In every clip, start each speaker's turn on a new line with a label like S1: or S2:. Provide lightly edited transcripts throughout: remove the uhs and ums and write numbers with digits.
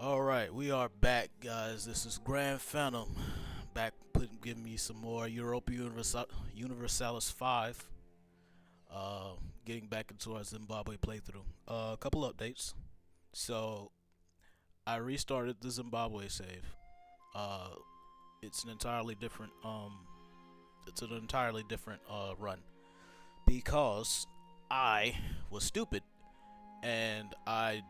S1: Alright, we are back, guys. This is Grand Phantom. Back giving me some more Europa Universalis 5. Getting back into our Zimbabwe playthrough. A couple updates. So, I restarted the Zimbabwe save. Uh, it's an entirely different, run. Because I was stupid and I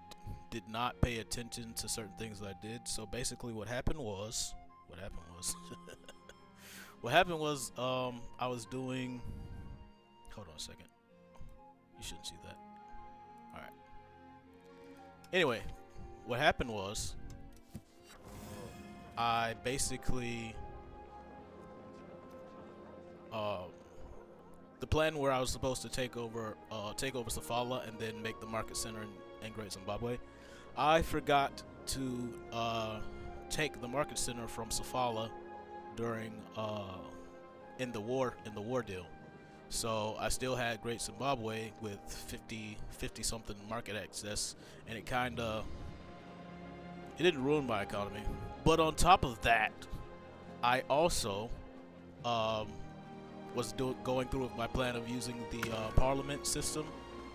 S1: did not pay attention to certain things that I did. So basically, what happened was, what happened was, I was doing. Hold on a second. You shouldn't see that. All right. Anyway, what happened was, I basically, uh, the plan where I was supposed to take over Safala and then make the market center in Great Zimbabwe. I forgot to take the market center from Safala during in the war deal. So I still had Great Zimbabwe with 50 something market access, and it didn't ruin my economy. But on top of that, I also um, was going through with my plan of using the parliament system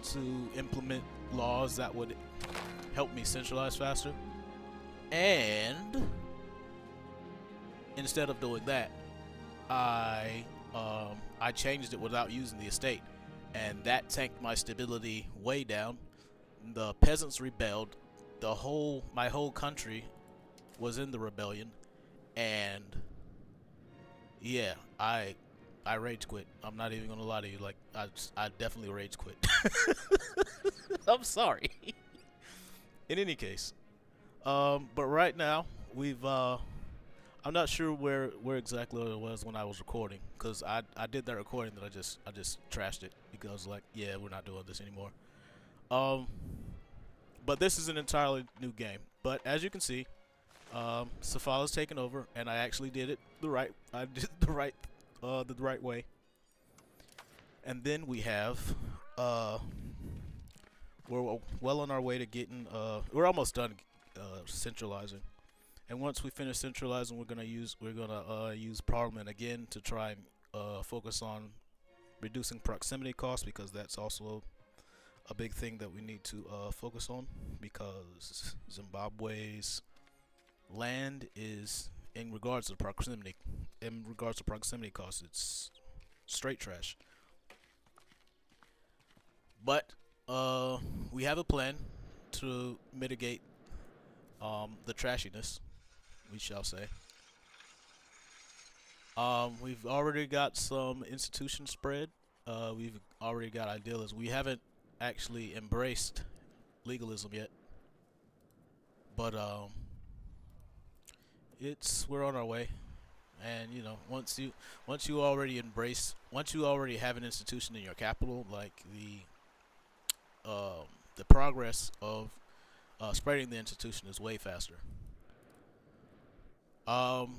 S1: to implement laws that would help me centralize faster. And instead of doing that, I changed it without using the estate, and that tanked my stability way down. The peasants rebelled. My whole country was in the rebellion, and yeah, I rage quit. I'm not even gonna lie to you. Like I definitely rage quit. I'm sorry. In any case, but right now we've I'm not sure where exactly it was when I was recording, because I did that recording that I just trashed it because, like, yeah, we're not doing this anymore. Um, but this is an entirely new game. But as you can see, Safala's taken over, and I actually did it the right. I did the right way. And then we have we're well on our way to getting we're almost done centralizing. And once we finish centralizing, we're gonna use Parliament again to try and focus on reducing proximity costs, because that's also a big thing that we need to focus on, because Zimbabwe's land is, in regards to proximity costs, it's straight trash. But we have a plan to mitigate the trashiness, we shall say. We've already got some institutions spread. We've already got idealism. We haven't actually embraced legalism yet, but it's we're on our way. And once you already have an institution in your capital, like the progress of spreading the institution is way faster. Um,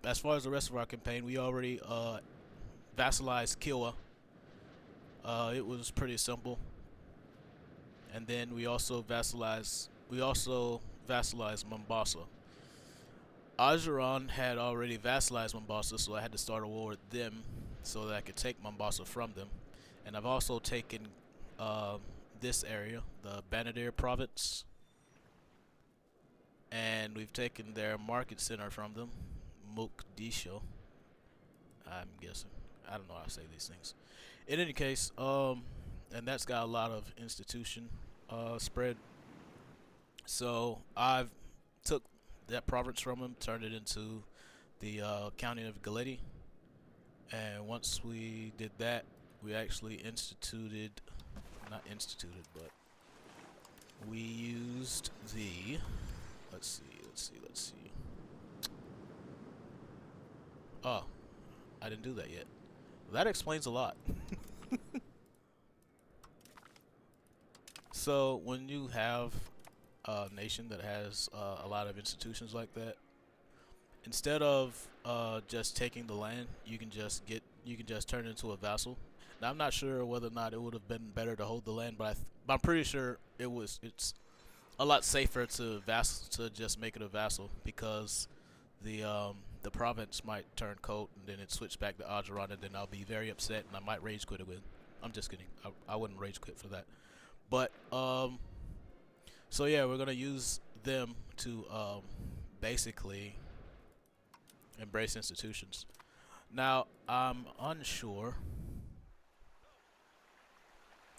S1: as far as the rest of our campaign, we already vassalized Kiowa. It was pretty simple, and then we also vassalized Mombasa. Ajuran had already vassalized Mombasa, so I had to start a war with them so that I could take Mombasa from them. And I've also taken uh, this area, the Banadir province, and we've taken their market center from them, Mogadishu. I'm guessing. I don't know how to say these things. In any case, and that's got a lot of institution spread. So I've took that province from them, turned it into the county of Galeti, and once we did that, we actually not instituted, but we used the. Let's see. Oh, I didn't do that yet. That explains a lot. So when you have a nation that has a lot of institutions like that, instead of just taking the land, you can just turn it into a vassal. Now I'm not sure whether or not it would have been better to hold the land, but I'm pretty sure a lot safer to just make it a vassal, because the province might turn cold and then it switch back to Ajaran, and then I'll be very upset and I might rage quit again. I'm just kidding. I wouldn't rage quit for that. But so yeah, we're gonna use them to basically embrace institutions. Now I'm unsure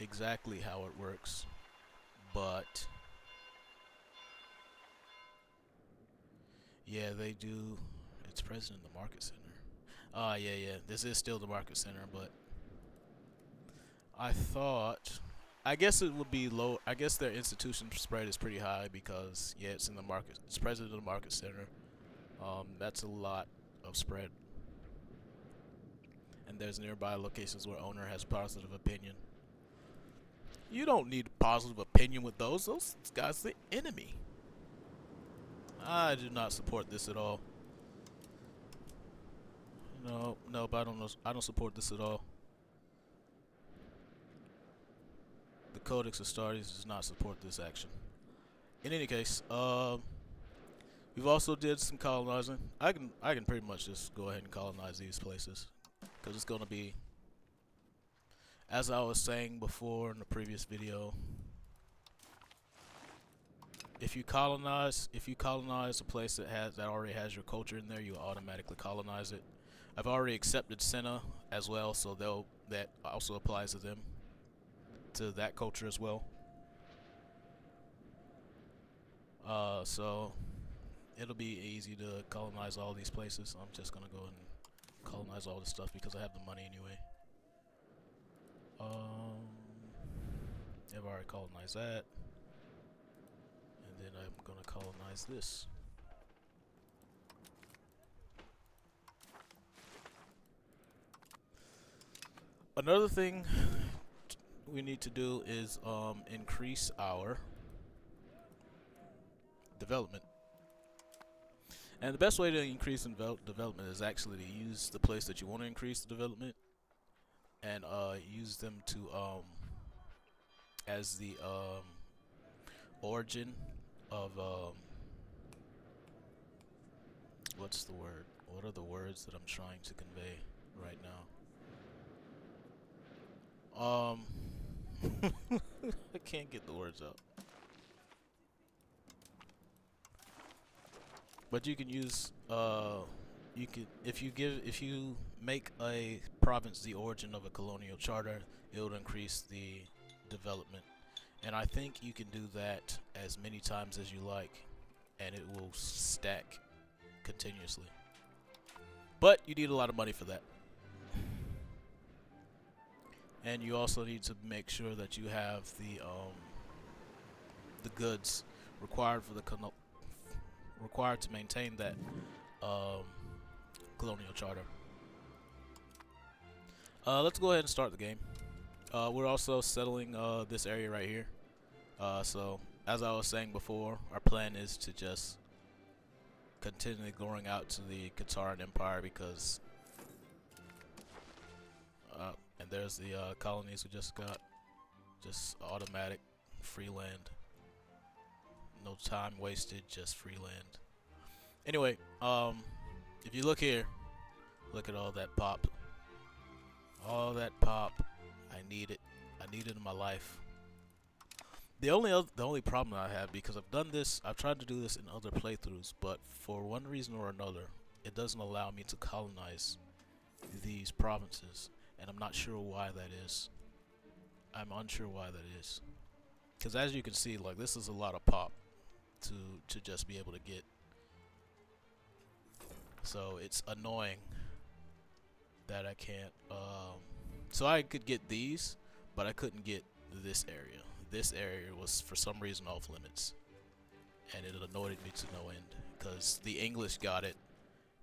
S1: exactly how it works, but yeah, they do. It's present in the market center. Yeah, yeah. This is still the market center, but I thought, I guess it would be low. I guess their institution spread is pretty high because yeah, it's in the market. It's present in the market center. That's a lot of spread, and there's nearby locations where owner has positive opinion. You don't need a positive opinion with those. Those guys are the enemy. I do not support this at all. No, no, but I don't know. I don't support this at all. The Codex Astartes does not support this action. In any case, we've also did some colonizing. I can pretty much just go ahead and colonize these places because it's gonna be, as I was saying before in the previous video, if you colonize a place that already has your culture in there, you automatically colonize it. I've already accepted Senna as well, so that also applies to them, to that culture as well. So it'll be easy to colonize all these places. I'm just gonna go and colonize all this stuff because I have the money anyway. I've already colonized that, and then I'm gonna colonize this. Another thing we need to do is increase our development. And the best way to increase development is actually to use the place that you want to increase the development and use them to as the origin of what's the word? What are the words that I'm trying to convey right now? I can't get the words out. But you can use you can, if you make a province the origin of a colonial charter, it will increase the development. And I think you can do that as many times as you like, and it will stack continuously. But you need a lot of money for that. And you also need to make sure that you have the goods required for the required to maintain that colonial charter. Let's go ahead and start the game. We're also settling this area right here. So as I was saying before, our plan is to just continue going out to the Qataran Empire because and there's the colonies we just got. Just automatic free land. No time wasted, just free land. Anyway, if you look here, look at all that pop. All that pop. I need it. I need it in my life. The only problem I have, because I've tried to do this in other playthroughs, but for one reason or another, it doesn't allow me to colonize these provinces, and I'm not sure why that is. I'm unsure why that is. Because as you can see, like, this is a lot of pop to just be able to get. So it's annoying that I can't. So I could get these, but I couldn't get this area. This area was for some reason off limits, and it annoyed me to no end because the English got it,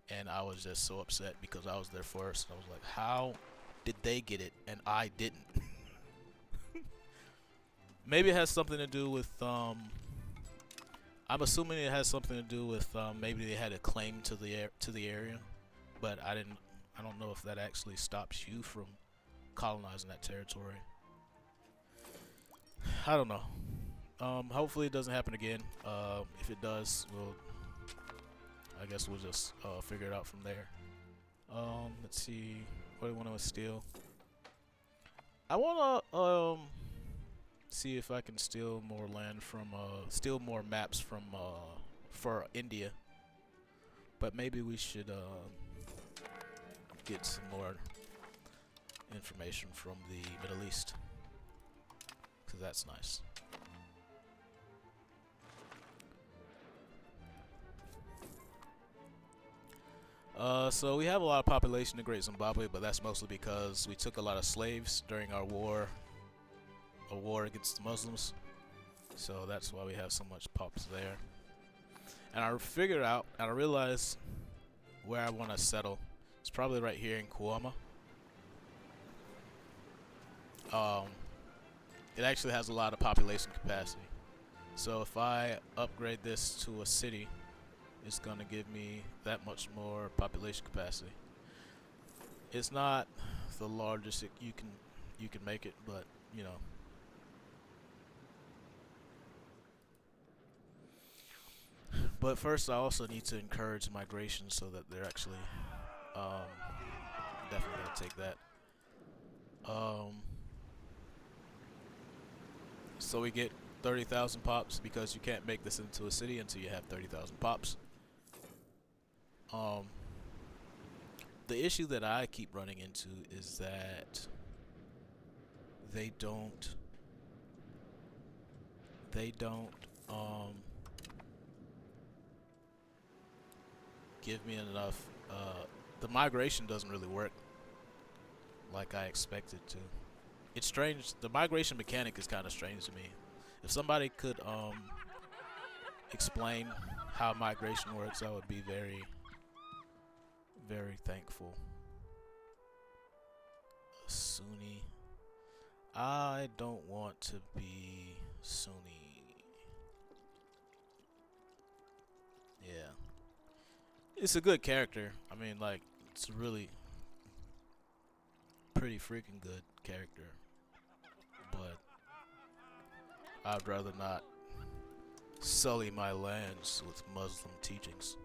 S1: and I was just so upset because I was there first. I was like, how did they get it and I didn't? Maybe it has something to do with I'm assuming it has something to do with maybe they had a claim to the area, but I don't know if that actually stops you from colonizing that territory. I don't know. Hopefully it doesn't happen again. If it does, I guess we'll just figure it out from there. Let's see. What do I want to steal? I want to see if I can steal more land from steal more maps from for India. But maybe we should get some more information from the Middle East, because that's nice. So we have a lot of population in Great Zimbabwe, but that's mostly because we took a lot of slaves during our war, a war against the Muslims. So that's why we have so much pops there. And I figured out, and I realized where I want to settle. It's probably right here in Kuama. It actually has a lot of population capacity. So if I upgrade this to a city, it's gonna give me that much more population capacity. It's not the largest you can make it, but you know. But first, I also need to encourage migration so that they're actually definitely gonna take that. So we get 30,000 pops because you can't make this into a city until you have 30,000 pops. The issue that I keep running into is that they don't give me enough. The migration doesn't really work like I expected to. It's strange. The migration mechanic is kind of strange to me. If somebody could explain how migration works, I would be very, very thankful. Sunni. I don't want to be Sunni. Yeah. It's a good character. I mean, like, it's a really pretty freaking good character. But I'd rather not sully my lands with Muslim teachings.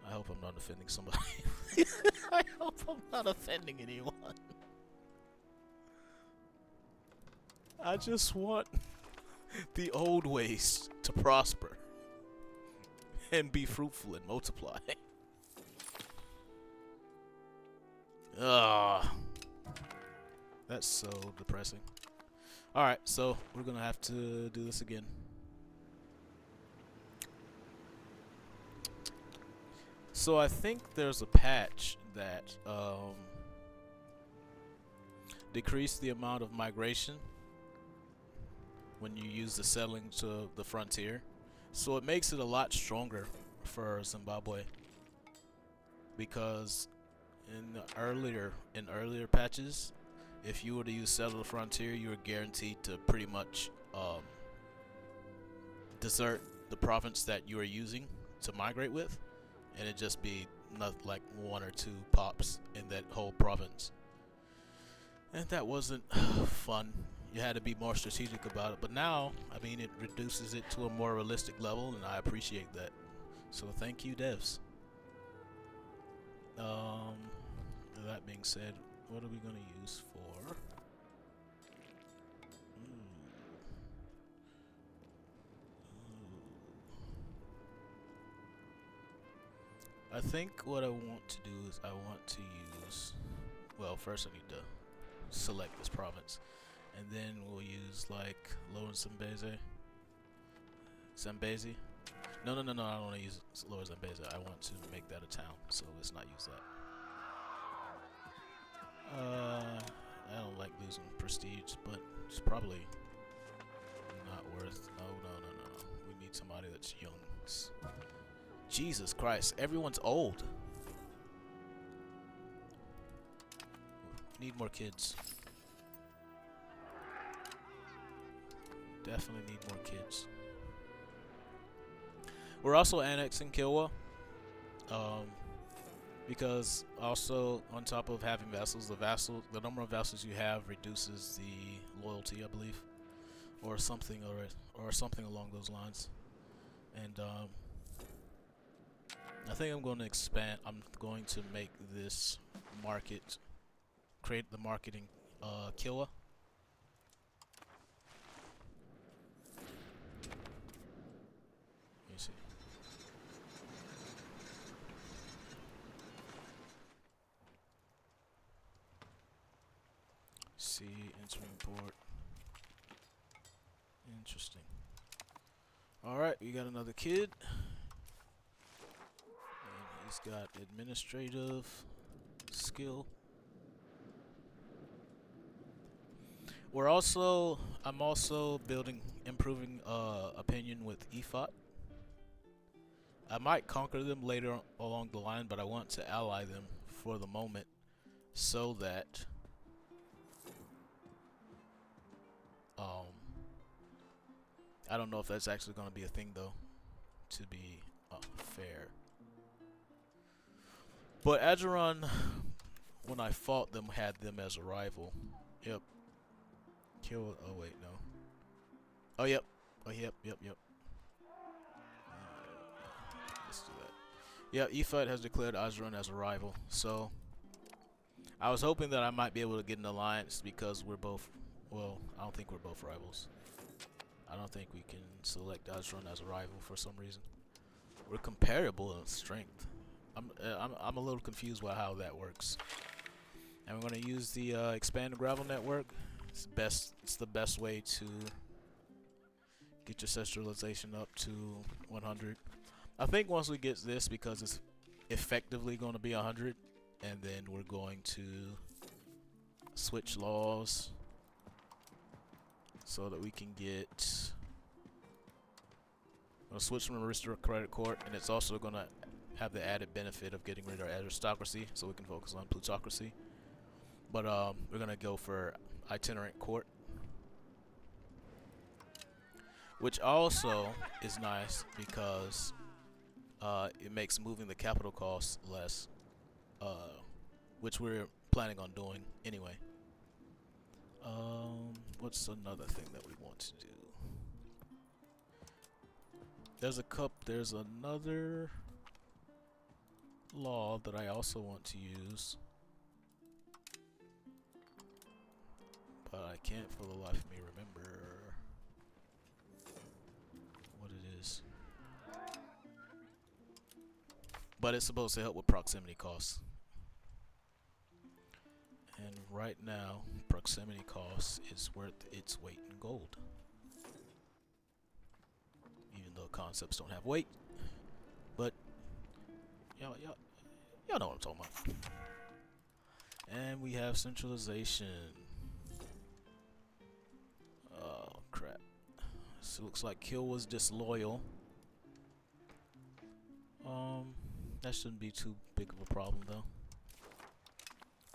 S1: I hope I'm not offending somebody. I hope I'm not offending anyone. I just want the old ways to prosper and be fruitful and multiply. Ugh. That's so depressing. Alright, so we're gonna have to do this again. So I think there's a patch that decreased the amount of migration when you use the settling to the frontier. So it makes it a lot stronger for Zimbabwe, because in earlier patches, if you were to use settle the frontier, you were guaranteed to pretty much desert the province that you are using to migrate with, and it'd just be not like 1 or 2 pops in that whole province. And that wasn't fun. You had to be more strategic about it. But now, I mean, it reduces it to a more realistic level, and I appreciate that. So thank you, devs. That being said, what are we gonna use for? I think what I want to do is I want to use, well, first I need to select this province, and then we'll use like Lower Zambezi. No, I don't want to use Lower Zambezi. I want to make that a town, so let's not use that. I don't like losing prestige, but it's probably not worth. No. We need somebody that's young. Jesus Christ, everyone's old. Need more kids. Definitely need more kids. We're also annexing Kilwa. Because also on top of having vassals, the number of vassals you have reduces the loyalty, I believe, or something, or something along those lines. And I think I'm going to expand. I'm going to make this market, create the marketing killer. Let me see. See, entering port. Interesting. Alright, we got another kid. And he's got administrative skill. I'm also improving opinion with EFOT. I might conquer them later along the line, but I want to ally them for the moment so that I don't know if that's actually going to be a thing though, to be fair. But Ageron, when I fought them, had them as a rival. Yep. Kill. Oh wait, no. Oh yep. Oh yep. Let's do that. Yeah, EFUD has declared Azeron as a rival. So I was hoping that I might be able to get an alliance because we're both. Well, I don't think we're both rivals. I don't think we can select Azeron as a rival for some reason. We're comparable in strength. I'm a little confused by how that works. And we're going to use the expanded gravel network. It's the best way to get your centralization up to 100. I think once we get this, because it's effectively going to be 100, and then we're going to switch laws so that we can get. We'll switch from aristocratic court, and it's also going to have the added benefit of getting rid of aristocracy, so we can focus on plutocracy. But we're gonna go for itinerant court, which also is nice because it makes moving the capital costs less, which we're planning on doing anyway. What's another thing that we want to do? There's another law that I also want to use, but I can't for the life of me remember what it is. But it's supposed to help with proximity costs. And right now, proximity costs is worth its weight in gold. Even though concepts don't have weight. But y'all know what I'm talking about. And we have centralization. Oh crap. So it looks like Kill was disloyal. That shouldn't be too big of a problem though.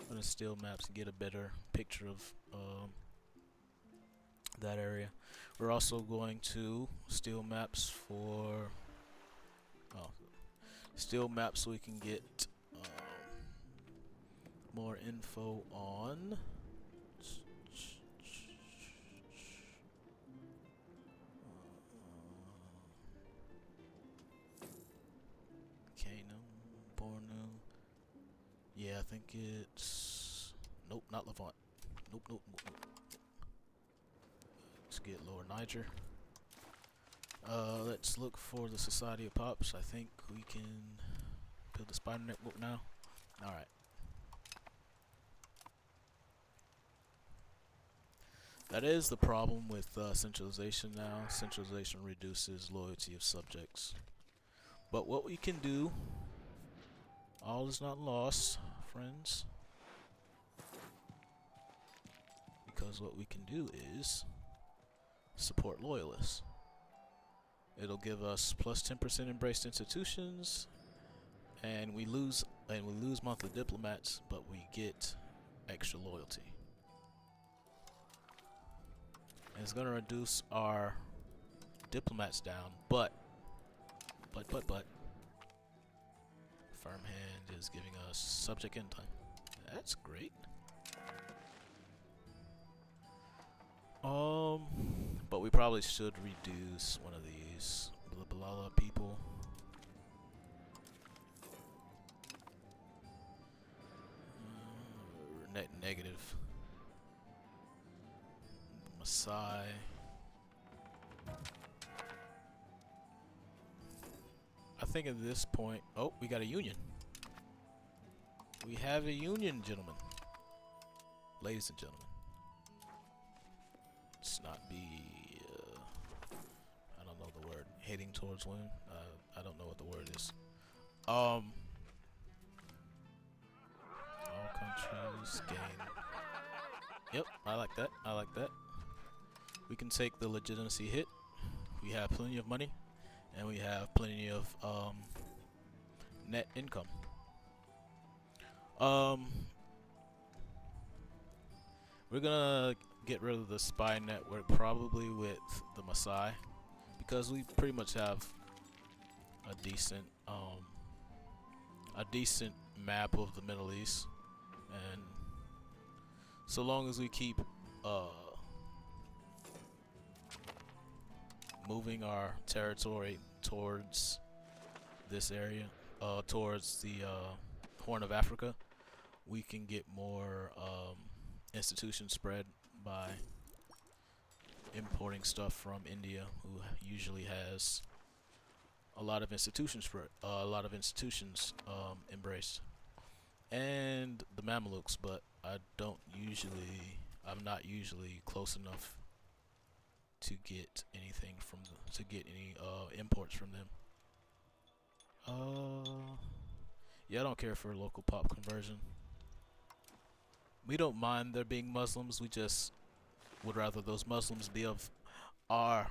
S1: I'm gonna steal maps and get a better picture of that area. We're also going to steal maps for steal maps so we can get more info on Bornu. Yeah, I think it's nope, not Levant. Nope. Let's get Lower Niger. Let's look for the Society of Pops. I think we can build the spider network now. Alright. That is the problem with centralization now. Centralization reduces loyalty of subjects. But what we can do, all is not lost, friends. Because what we can do is support loyalists. It'll give us plus 10% embraced institutions, and we lose monthly diplomats, but we get extra loyalty. And it's gonna reduce our diplomats down, but Firm hand is giving us subject in time. That's great. But we probably should reduce one of these Balala people. Net negative. Maasai. I think at this point, oh, we got a union. We have a union, gentlemen. Ladies and gentlemen. Let's not be, I don't know the word, heading towards women. I don't know what the word is. All countries gain. Yep, I like that. I like that. We can take the legitimacy hit. We have plenty of money, and we have plenty of net income. We're gonna get rid of the spy network probably with the Maasai, because we pretty much have a decent map of the Middle East, and so long as we keep moving our territory towards this area, towards the Horn of Africa, we can get more institutions spread by importing stuff from India, who usually has a lot of institutions embraced, and the Mamelukes, but I'm not usually close enough to get anything from any imports from them. Yeah, I don't care for local pop conversion. We don't mind there being Muslims. We just would rather those Muslims be of our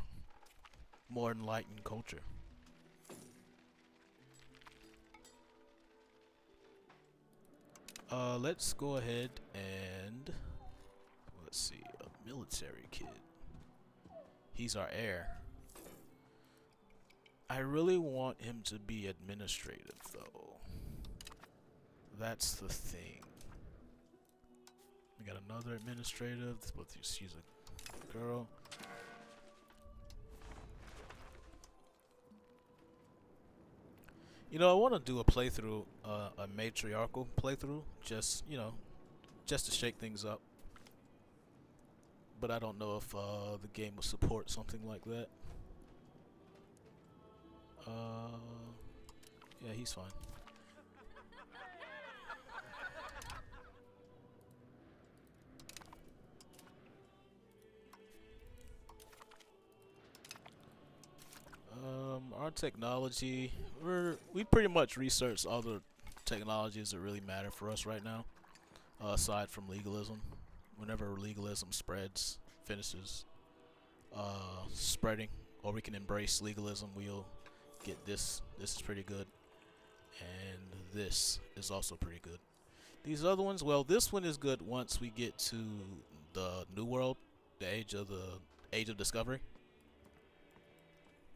S1: more enlightened culture. Let's go ahead and let's see, a military kid. He's our heir. I really want him to be administrative, though. That's the thing. We got another administrative. She's a girl. You know, I want to do a playthrough, a matriarchal playthrough, just to shake things up. But I don't know if the game will support something like that. Yeah, he's fine. Our technology, we pretty much researched all the technologies that really matter for us right now, aside from legalism. Whenever legalism finishes spreading, or we can embrace legalism, we'll get this. This is pretty good, and this is also pretty good. These other ones, well, this one is good once we get to the New World, the age of discovery.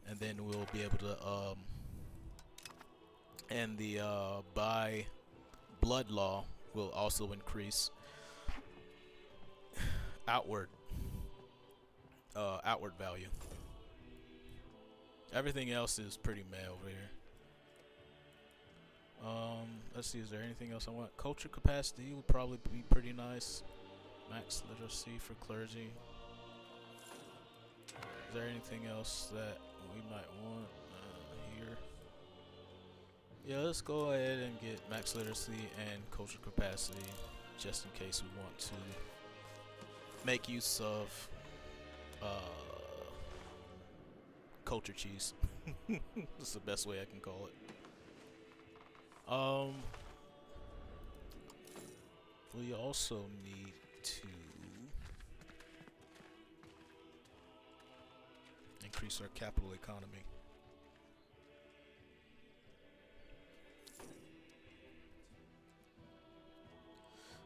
S1: And then we'll be able to and the by blood law will also increase outward value. Everything else is pretty meh over here. Let's see, is there anything else I want? Culture capacity would probably be pretty nice. Max literacy for clergy. Is there anything else that we might want here? Yeah, let's go ahead and get max literacy and culture capacity, just in case we want to make use of culture cheese. That's the best way I can call it. We also need to increase our capital economy.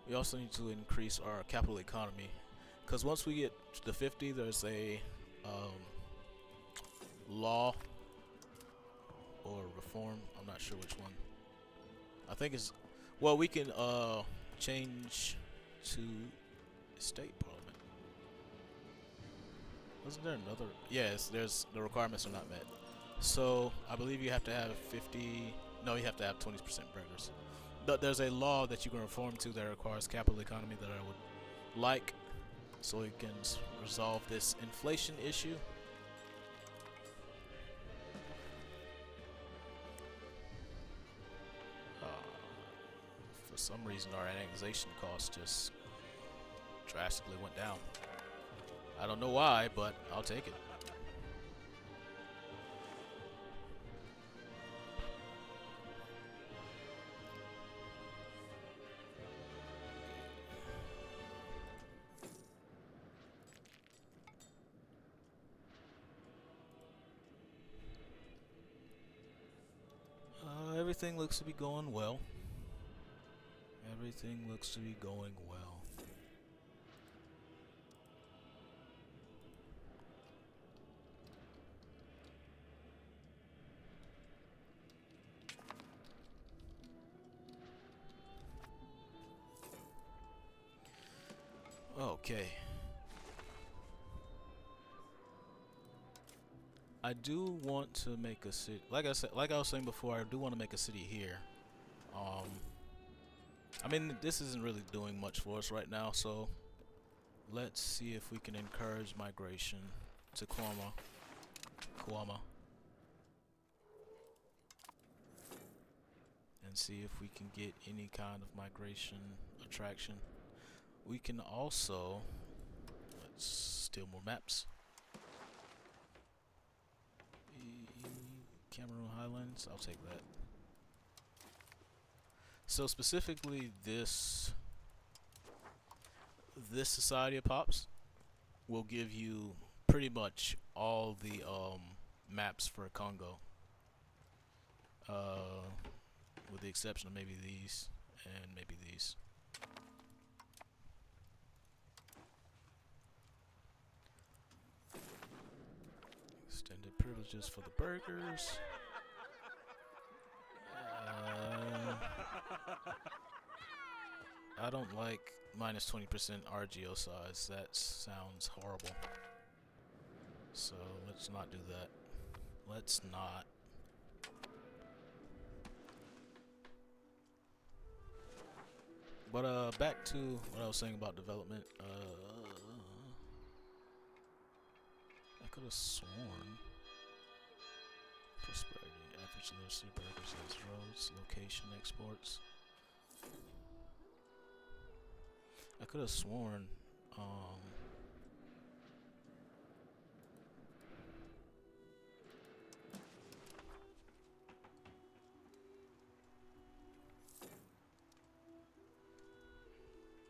S1: We also need to increase our capital economy, because once we get to 50, there's a law or reform, I'm not sure which one, I think it's well we can change to state parliament. Wasn't there another? Yes, there's the requirements are not met. So I believe you have to have 50. No, you have to have 20% burgers. But there's a law that you can reform to that requires capital economy that I would like, so we can resolve this inflation issue. Uh, for some reason, our annexation cost just drastically went down. I don't know why, but I'll take it. Everything looks to be going well. Everything looks to be going well. Okay. I do want to make a city. Like I was saying before, I do want to make a city here. Um, I mean, this isn't really doing much for us right now, so let's see if we can encourage migration to Kwama, and see if we can get any kind of migration attraction. We can also let's steal more maps. Cameroon Highlands, I'll take that. So specifically, this Society of Pops will give you pretty much all the maps for Congo, with the exception of maybe these and maybe these. Extended privileges for the burgers. I don't like minus 20% RGO size. That sounds horrible. So let's not do that. Let's not. But back to what I was saying about development. I could have sworn prosperity, average literacy, burgers as roads, location, exports. I could have sworn,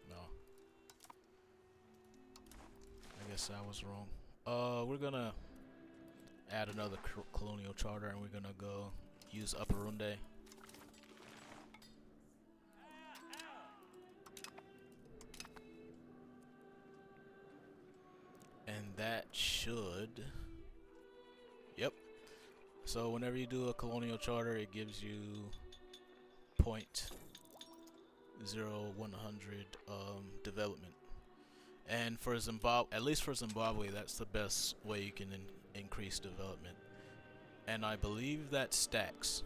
S1: no. I guess I was wrong. We're gonna add another colonial charter, and we're gonna go use Upper Runde. And that should... Yep. So whenever you do a colonial charter, it gives you 0.0100 development. And for Zimbabwe, at least for Zimbabwe, that's the best way you can increase development. And I believe that stacks.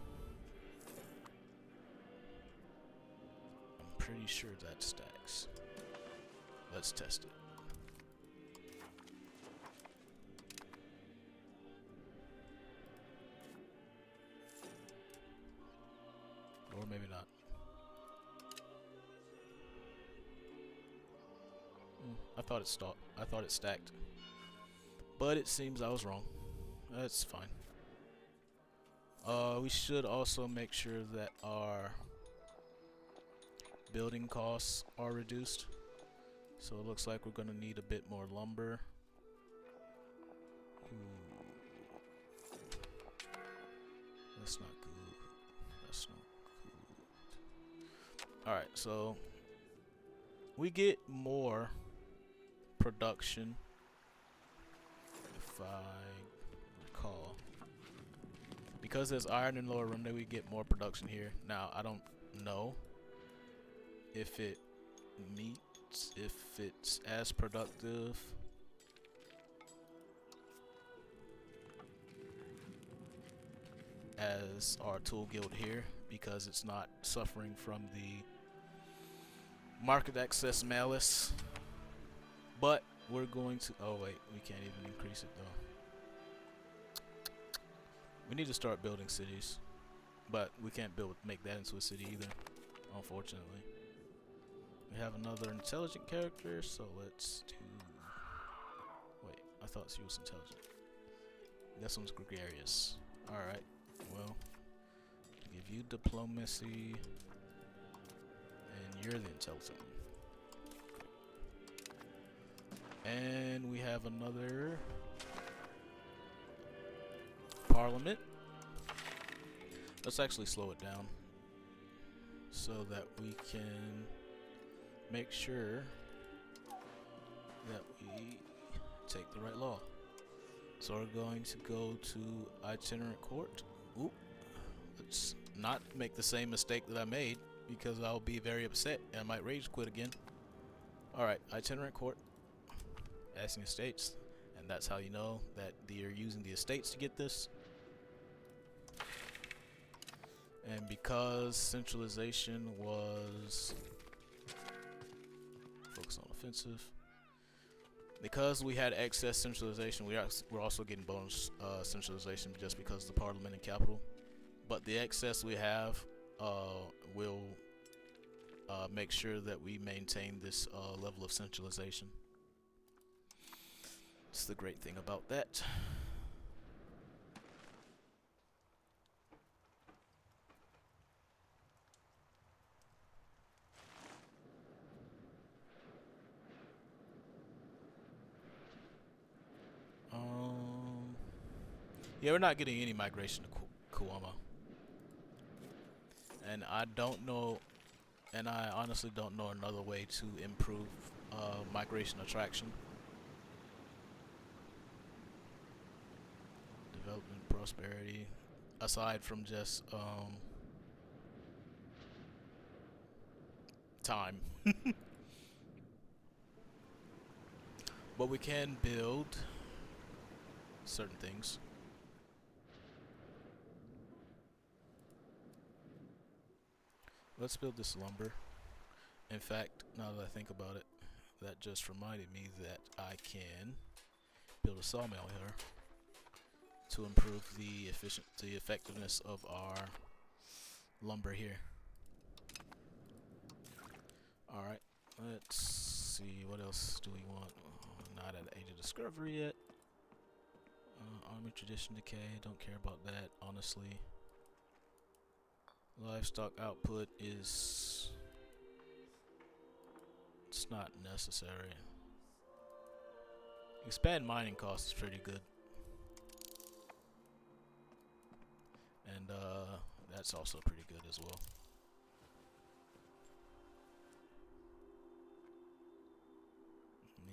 S1: I'm pretty sure that stacks. Let's test it. Or maybe not. I thought it stacked. But it seems I was wrong. That's fine. We should also make sure that our building costs are reduced. So it looks like we're gonna need a bit more lumber. That's not good. That's not good. Alright, so we get more production, if I recall. Because there's iron in Lower Runde, we get more production here. Now, I don't know if it's as productive as our tool guild here, because it's not suffering from the market access malice. But we're going to, oh wait, we can't even increase it though. We need to start building cities, but we can't make that into a city either, unfortunately. We have another intelligent character, so let's do, wait, I thought she was intelligent. This one's gregarious. Alright, well, give you diplomacy, and you're the intelligent one. And we have another parliament. Let's actually slow it down so that we can make sure that we take the right law. So we're going to go to itinerant court. Oop. Let's not make the same mistake that I made, because I'll be very upset and I might rage quit again. Alright, itinerant court. Asking estates, and that's how you know that you're using the estates to get this. And because centralization was focus on offensive, because we had excess centralization, we're also getting bonus centralization just because of the parliament and capital. But the excess we have will make sure that we maintain this level of centralization. It's the great thing about that. Yeah, we're not getting any migration to Kuama. And I don't know, and I honestly don't know another way to improve migration attraction. Development, prosperity, aside from just time. But we can build certain things. Let's build this lumber. In fact, now that I think about it, that just reminded me that I can build a sawmill here to improve the effectiveness of our lumber here. Alright, let's see, what else do we want? Not at the age of discovery yet. Army tradition decay, don't care about that, honestly. Livestock output it's not necessary. Expand mining cost is pretty good. And that's also pretty good as well.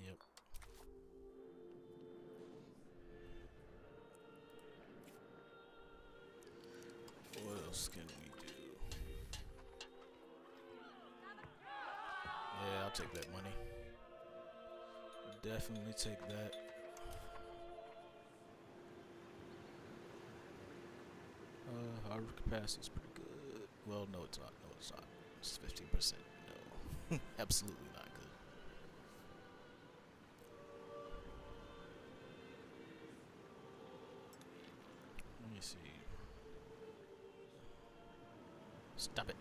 S1: Yep. What else can we do? Yeah, I'll take that money. Definitely take that. Our capacity is pretty good. Well, no, it's not. No, it's not. It's 15%. No, absolutely not good. Let me see. Stop it.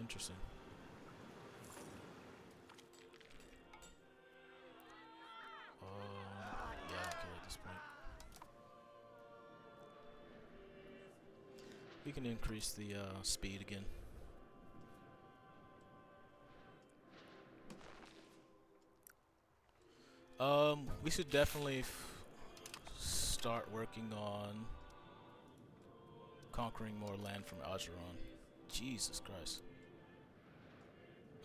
S1: Interesting. Yeah, I don't care at this point. We can increase the speed again. We should definitely start working on conquering more land from Acheron. Jesus Christ.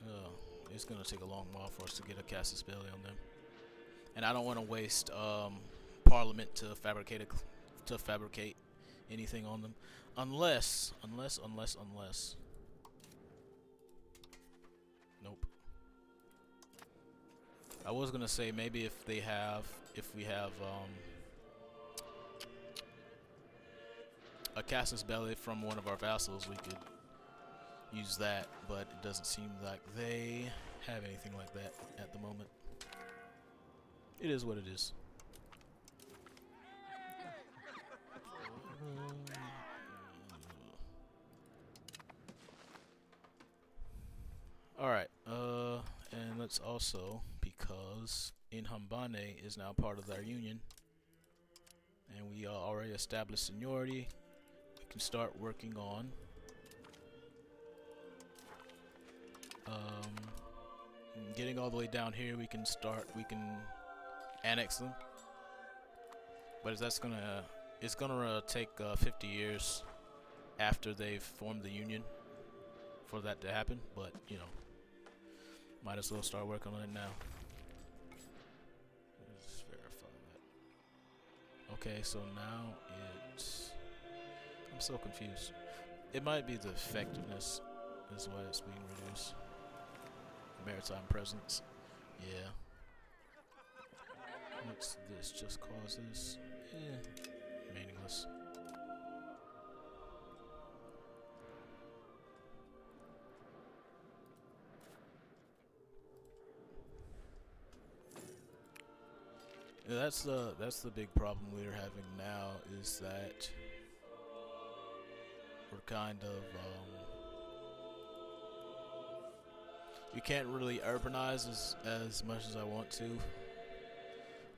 S1: Oh, it's gonna take a long while for us to get a casus belli on them, and I don't want to waste Parliament to fabricate anything on them, unless. Nope. I was gonna say maybe if we have a casus belli from one of our vassals, we could use that, but it doesn't seem like they have anything like that at the moment. It is what it is. Alright, and let's also, because Inhambane is now part of our union, and we already established seniority, we can start working on getting all the way down here. We can annex them, but it's gonna take 50 years after they've formed the union for that to happen, but you know, might as well start working on it now. Let's verify that. Okay, so now I'm so confused. It might be the effectiveness is why it's being reduced. Maritime presence. Yeah. What's this? Just causes? Meaningless. Yeah, that's the big problem we're having now, is that we're kind of we can't really urbanize as much as I want to,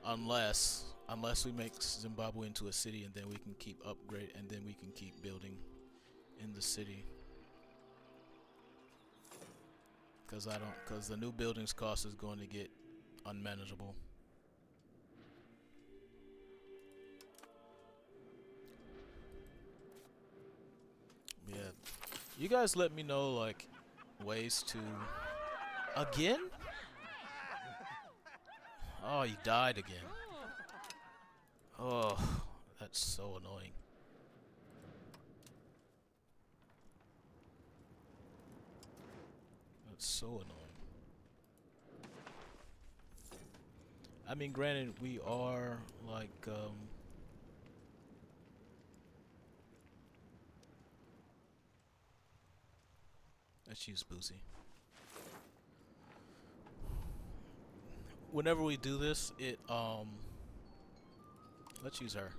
S1: unless we make Zimbabwe into a city, and then we can keep and then we can keep building in the city. Because the new buildings cost is going to get unmanageable. Yeah, you guys let me know like ways to. Again? Oh, he died again. Oh, that's so annoying. That's so annoying. I mean, granted, we are like let's use Boozy. Whenever we do this, let's use her.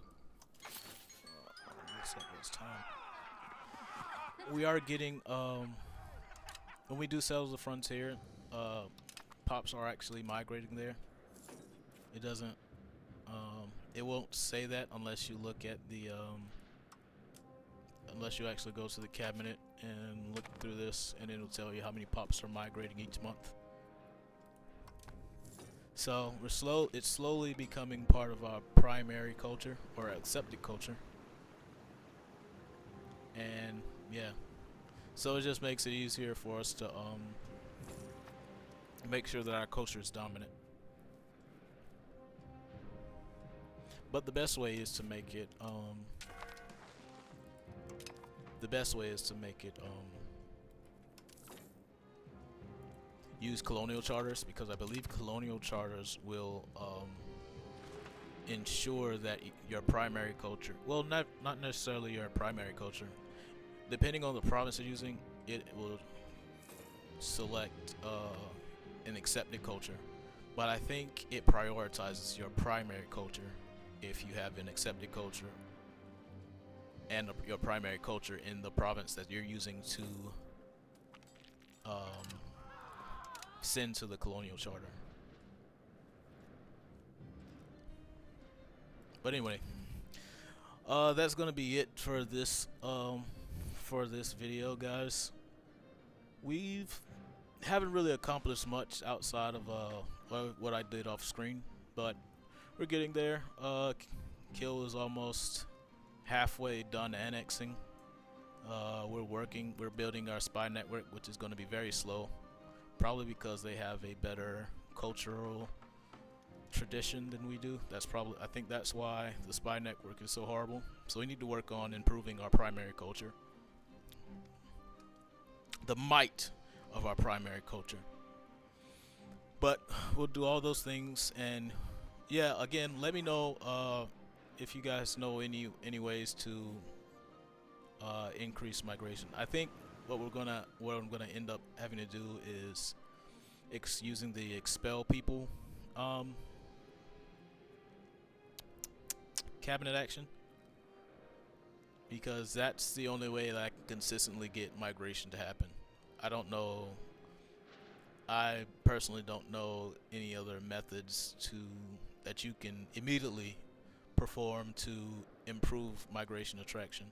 S1: We are getting when we do Cells of the Frontier, pops are actually migrating there. It doesn't it won't say that unless you look at the unless you actually go to the cabinet and look through this, and it'll tell you how many pops are migrating each month. So it's slowly becoming part of our primary culture, or accepted culture. And yeah, so it just makes it easier for us to make sure that our culture is dominant. But the best way is to make it use colonial charters, because I believe colonial charters will ensure that your primary culture, well, not necessarily your primary culture, depending on the province you're using, it will select an accepted culture. But I think it prioritizes your primary culture if you have an accepted culture and your primary culture in the province that you're using to send to the colonial charter. But anyway, that's gonna be it for this video, guys. We haven't really accomplished much outside of what I did off screen, but we're getting there. Kill is almost halfway done annexing. We're building our spy network, which is going to be very slow. probably because they have a better cultural tradition than we do. I think that's why the spy network is so horrible. So we need to work on improving our primary culture, the might of our primary culture. But we'll do all those things, and yeah, again, let me know if you guys know any ways to increase migration. I think what I'm gonna end up having to do is using the expel people um, cabinet action, because that's the only way that I can consistently get migration to happen. I don't know. I personally don't know any other methods to that you can immediately perform to improve migration attraction.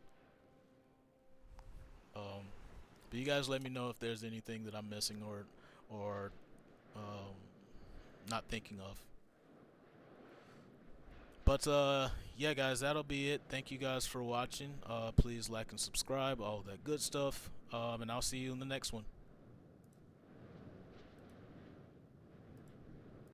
S1: Um, but you guys let me know if there's anything that I'm missing or um, not thinking of. But yeah, guys, that'll be it. Thank you guys for watching. Please like and subscribe, all that good stuff. And I'll see you in the next one.